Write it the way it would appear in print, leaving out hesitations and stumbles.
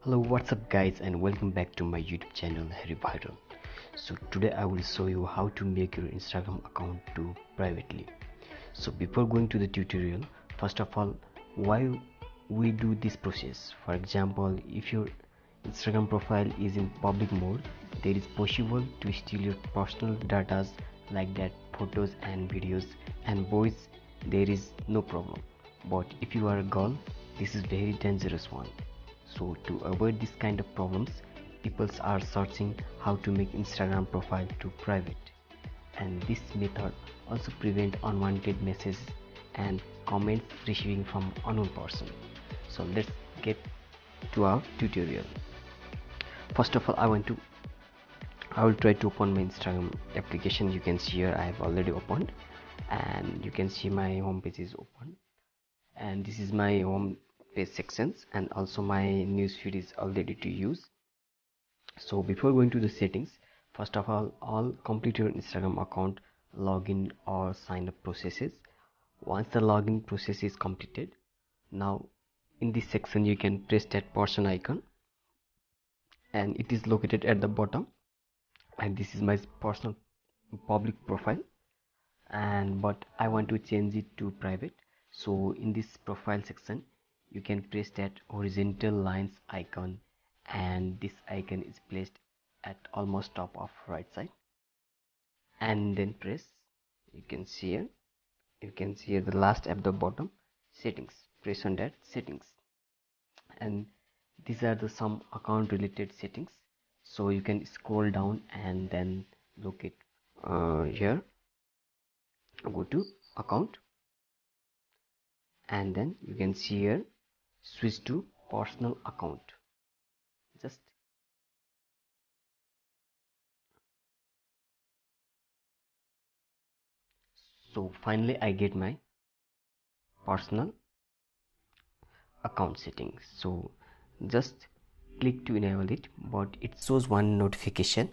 Hello, what's up guys, and welcome back to my YouTube channel Harry Viral. So today I will show you how to make your Instagram account to privately. So before going to the tutorial, first of all, why we do this process? For example, if your Instagram profile is in public mode, there is possible to steal your personal data like that photos and videos, and boys, there is no problem. But if you are a girl, this is very dangerous one. So to avoid this kind of problems, people are searching how to make Instagram profile to private, and this method also prevent unwanted messages and comments receiving from unknown person. So let's get to our tutorial. First of all, I will try to open my Instagram application. You can see here I have already opened, and you can see my home page is open, and this is my home page sections, and also my newsfeed is already to use. So before going to the settings, first of all complete your Instagram account login or sign up processes. Once the login process is completed, now in this section you can press that person icon, and it is located at the bottom, and this is my personal public profile, and but I want to change it to private. So in this profile section you can press that horizontal lines icon, and this icon is placed at almost top of right side, and then press, you can see here the last at the bottom, settings. Press on that settings, and these are the some account related settings. So you can scroll down and then look it here, go to account, and then you can see here switch to personal account. Just so finally I get my personal account settings. So just click to enable it, but it shows one notification